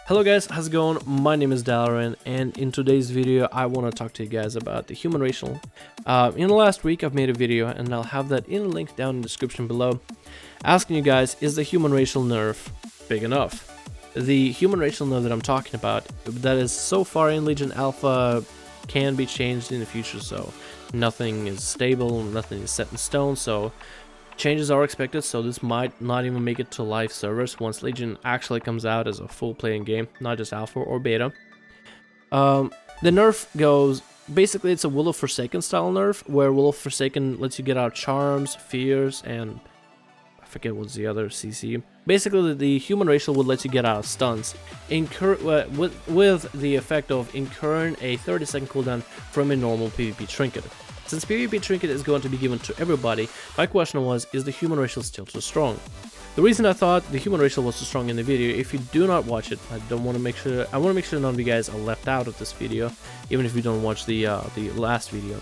Hello guys, how's it going? My name is Dalaran, and in today's video I want to talk to you guys about the human racial. In the last week I've made a video, and I'll have that in a link down in the description below, asking you guys, is the human racial nerf big enough? The human racial nerf that I'm talking about, that is so far in Legion Alpha, can be changed in the future, so nothing is stable, nothing is set in stone, so changes are expected, so this might not even make it to live servers once Legion actually comes out as a full playing game, not just alpha or beta. The nerf goes, basically it's a Will of Forsaken style nerf, where Will of Forsaken lets you get out charms, fears, and I forget what's the other CC. Basically the human racial would let you get out stuns, with the effect of incurring a 30-second cooldown from a normal PvP trinket. Since PvP trinket is going to be given to everybody, my question was, is the human racial still too strong? The reason I thought the human racial was too strong in the video, if you do not watch it, I want to make sure none of you guys are left out of this video, even if you don't watch the last video.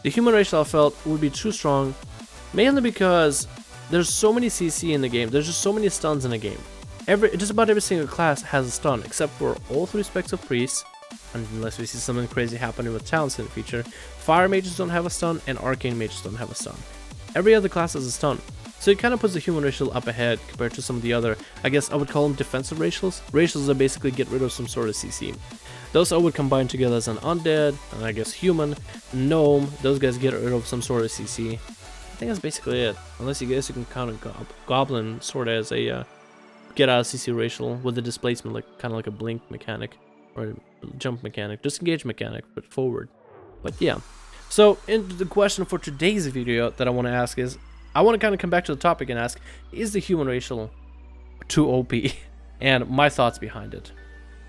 The human racial I felt would be too strong, mainly because there's so many CC in the game, there's just so many stuns in the game. Just about every single class has a stun, except for all three specs of priests, unless we see something crazy happening with talents in the future. Fire mages don't have a stun, and arcane mages don't have a stun. Every other class has a stun, so it kind of puts the human racial up ahead compared to some of the other, I guess I would call them defensive racials. Racials that basically get rid of some sort of CC. Those I would combine together as an undead, and I guess human, gnome, those guys get rid of some sort of CC. I think that's basically it, unless you can count a goblin sort of as a get out of CC racial with the displacement, kind of like a blink mechanic. Or jump mechanic, disengage mechanic, but forward. But yeah, so into the question for today's video that I want to ask is, I want to kind of come back to the topic and ask, is the human racial too OP? And my thoughts behind it.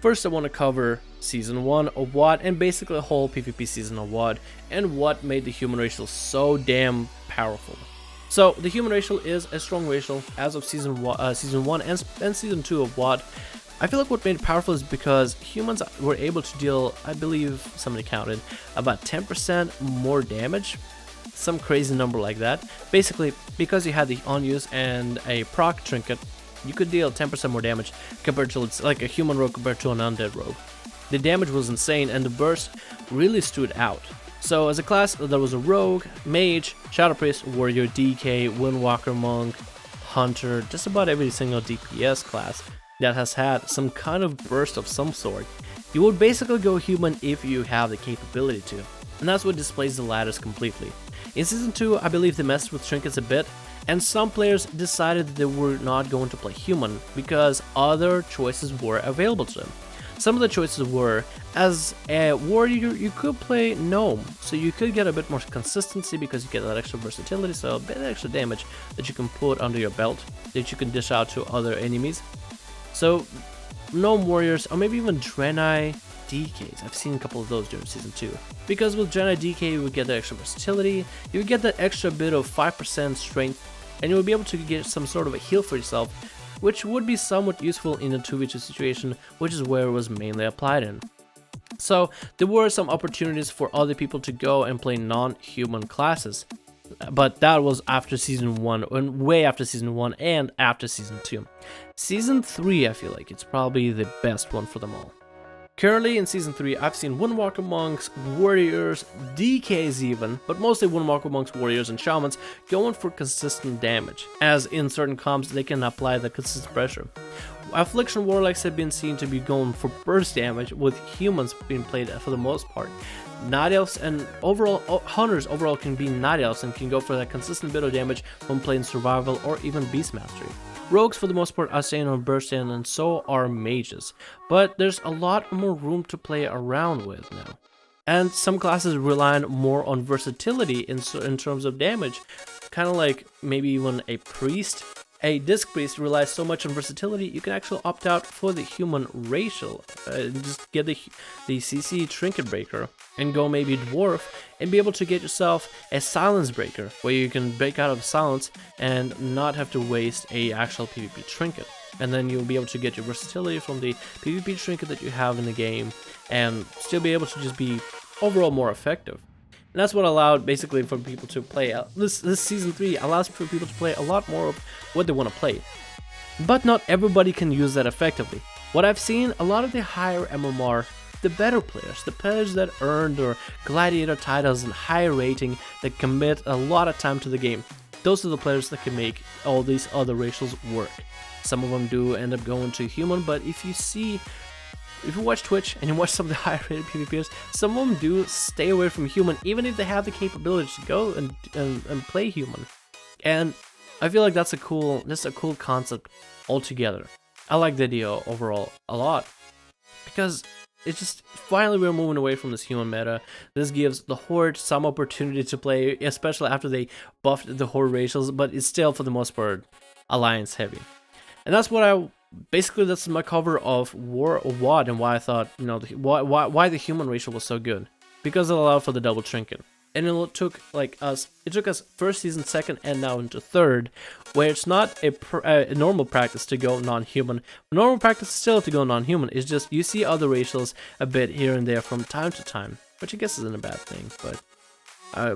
First, I want to cover season 1 of WoD, and basically the whole PvP season of WoD, and what made the human racial so damn powerful. So the human racial is a strong racial as of season 1 and season 2 of WoD. I feel like what made it powerful is because humans were able to deal, I believe somebody counted, about 10% more damage, some crazy number like that. Basically, because you had the on-use and a proc trinket, you could deal 10% more damage compared to, it's like a human rogue compared to an undead rogue. The damage was insane, and the burst really stood out. So as a class, there was a rogue, mage, shadow priest, warrior, DK, windwalker, monk, hunter, just about every single DPS class that has had some kind of burst of some sort. You would basically go human if you have the capability to, and that's what displays the ladders completely. In season 2, I believe they messed with trinkets a bit, and some players decided that they were not going to play human because other choices were available to them. Some of the choices were, as a warrior, you could play gnome, so you could get a bit more consistency because you get that extra versatility, so a bit of extra damage that you can put under your belt that you can dish out to other enemies. So, gnome warriors, or maybe even Draenor DKs. I've seen a couple of those during season 2. Because with Draenor DK, you would get that extra versatility, you would get that extra bit of 5% strength, and you would be able to get some sort of a heal for yourself, which would be somewhat useful in a 2v2 situation, which is where it was mainly applied in. So, there were some opportunities for other people to go and play non-human classes. But that was after season 1, and way after season 1 and after season 2. Season 3, I feel like it's probably the best one for them all. Currently in season 3, I've seen windwalker monks, warriors, DKs even, but mostly windwalker monks, warriors, and shamans going for consistent damage, as in certain comps they can apply the consistent pressure. Affliction warlocks have been seen to be going for burst damage, with humans being played for the most part. Night elves and hunters overall can be night elves and can go for that consistent bit of damage when playing survival or even beast mastery. Rogues for the most part are staying on burst in, and so are mages, but there's a lot more room to play around with now. And some classes rely more on versatility in terms of damage, kind of like maybe even a priest. A disc priest relies so much on versatility, you can actually opt out for the human racial, just get the CC trinket breaker, and go maybe dwarf, and be able to get yourself a silence breaker, where you can break out of silence and not have to waste a actual PvP trinket. And then you'll be able to get your versatility from the PvP trinket that you have in the game, and still be able to just be overall more effective. And that's what allowed basically for people to play. This season 3 allows for people to play a lot more of what they want to play. But not everybody can use that effectively. What I've seen, a lot of the higher MMR, the better players, the players that earned their gladiator titles and higher rating, that commit a lot of time to the game, those are the players that can make all these other racials work. Some of them do end up going to human, but if you watch Twitch and you watch some of the higher rated PvPers, some of them do stay away from human, even if they have the capability to go and play human. And I feel like that's a cool concept altogether. I like the idea overall a lot, because it's just, finally we're moving away from this human meta. This gives the Horde some opportunity to play, especially after they buffed the Horde racials, but it's still for the most part alliance heavy. And that's what basically that's my cover of War of WoD, and why I thought, you know, why the human racial was so good. Because it allowed for the double trinket. And it took us first season, second, and now into third, where it's not a normal practice to go non-human. Normal practice is still to go non-human. It's just you see other racials a bit here and there from time to time, which I guess isn't a bad thing. But I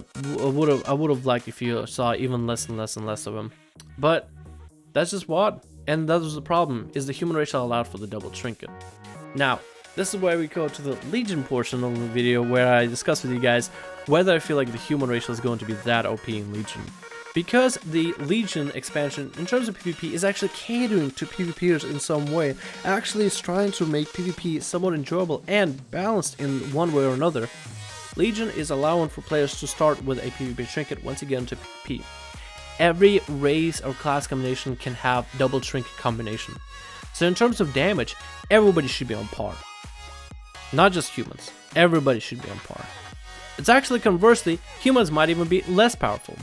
would have liked if you saw even less and less and less of them. But that's just WoD, and that was the problem. Is the human racial allowed for the double trinket? Now, this is where we go to the Legion portion of the video, where I discuss with you guys whether I feel like the human racial is going to be that OP in Legion. Because the Legion expansion, in terms of PvP, is actually catering to PvPers in some way, actually is trying to make PvP somewhat enjoyable and balanced in one way or another. Legion is allowing for players to start with a PvP trinket once you get into PvP. Every race or class combination can have double trinket combination. So in terms of damage, everybody should be on par. Not just humans, everybody should be on par. It's actually conversely, humans might even be less powerful.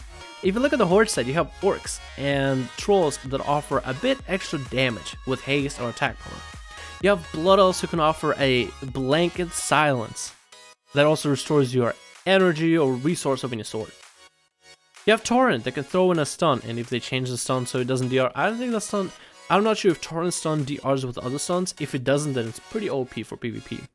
If you look at the Horde side, you have orcs and trolls that offer a bit extra damage with haste or attack power. You have blood elves who can offer a blanket silence that also restores your energy or resource of any sort. You have Torrent that can throw in a stun, and if they change the stun so it doesn't DR, I don't think that stun, I'm not sure if Torrent stun DRs with other stuns. If it doesn't, then it's pretty OP for PvP.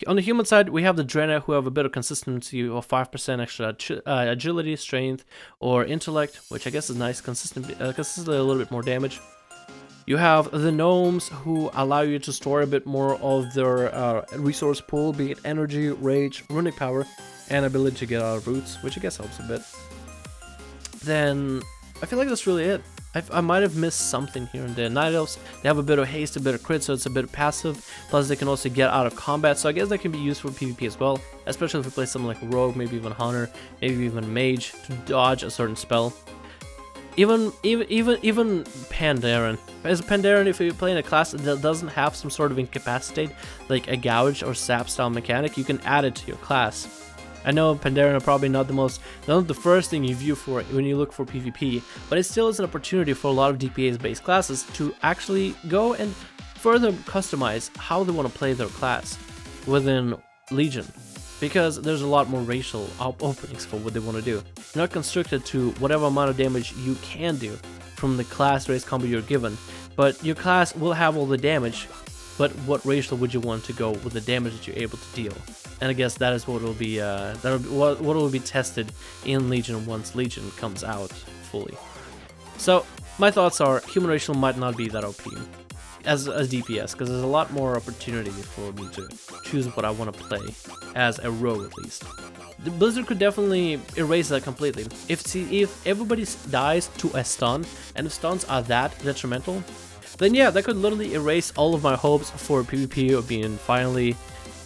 On the human side, we have the Draenor, who have a bit of consistency of 5% extra agility, strength, or intellect, which I guess is nice, consistently a little bit more damage. You have the Gnomes, who allow you to store a bit more of their resource pool, be it energy, rage, runic power, and ability to get out of roots, which I guess helps a bit. Then, I feel like that's really it. I might have missed something here and there. Night Elves, they have a bit of haste, a bit of crit, so it's a bit passive. Plus, they can also get out of combat, so I guess that can be used for PvP as well. Especially if you play something like Rogue, maybe even Hunter, maybe even Mage, to dodge a certain spell. Even Pandaren. As a Pandaren, if you're playing a class that doesn't have some sort of incapacitate, like a Gouge or Sap style mechanic, you can add it to your class. I know Pandaren are probably not the first thing you view for when you look for PvP, but it still is an opportunity for a lot of DPS-based classes to actually go and further customize how they want to play their class within Legion, because there's a lot more racial openings for what they want to do. You're not constricted to whatever amount of damage you can do from the class race combo you're given, but your class will have all the damage, but what racial would you want to go with the damage that you're able to deal? And I guess that is what will be what will be tested in Legion once Legion comes out fully. So my thoughts are, human racial might not be that OP as DPS, because there's a lot more opportunity for me to choose what I want to play as a rogue at least. The Blizzard could definitely erase that completely. If everybody dies to a stun, and if stuns are that detrimental, then yeah, that could literally erase all of my hopes for PvP of being finally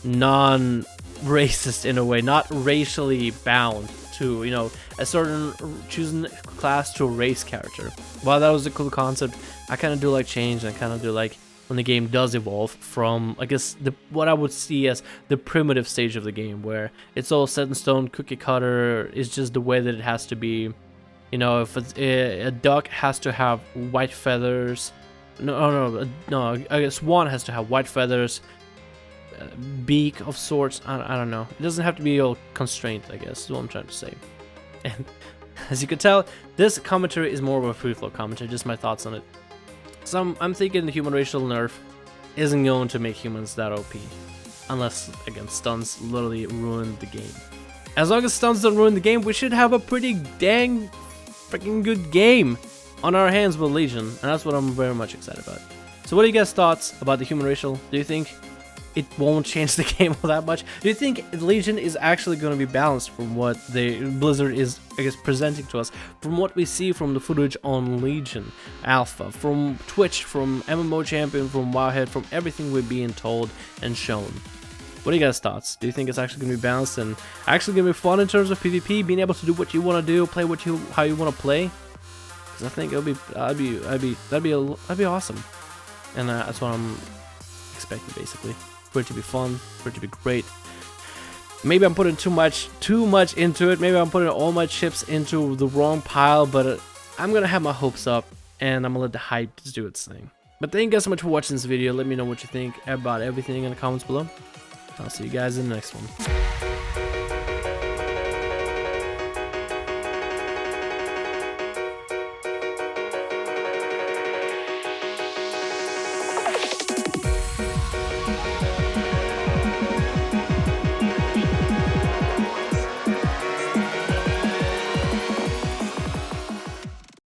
non-racist in a way, not racially bound to, you know, a certain choosing class to a race character. While that was a cool concept, I kind of do like change, and I kind of do like when the game does evolve from, I guess, what I would see as the primitive stage of the game, where it's all set in stone, cookie cutter, is just the way that it has to be. You know, if it's, a duck has to have white feathers. No, I guess swan has to have white feathers, beak of sorts. I don't know. It doesn't have to be all constrained, I guess, is what I'm trying to say. And as you can tell, this commentary is more of a free flow commentary, just my thoughts on it. So I'm thinking the human racial nerf isn't going to make humans that OP, unless, again, stuns literally ruin the game. As long as stuns don't ruin the game, we should have a pretty dang freaking good game. on our hands with Legion, and that's what I'm very much excited about. So what are you guys' thoughts about the human racial? Do you think it won't change the game all that much? Do you think Legion is actually going to be balanced from what the Blizzard is, I guess, presenting to us, from what we see from the footage on Legion Alpha, from Twitch, from MMO Champion, from Wowhead, from everything we're being told and shown? What are you guys' thoughts? Do you think it's actually going to be balanced and actually going to be fun in terms of PvP, being able to do what you want to do, play how you want to play? Because I think that'd be awesome, and that's what I'm expecting, basically. For it to be fun, for it to be great. Maybe I'm putting too much into it. Maybe I'm putting all my chips into the wrong pile, but I'm gonna have my hopes up, and I'm gonna let the hype just do its thing. But thank you guys so much for watching this video. Let me know what you think about everything in the comments below. I'll see you guys in the next one.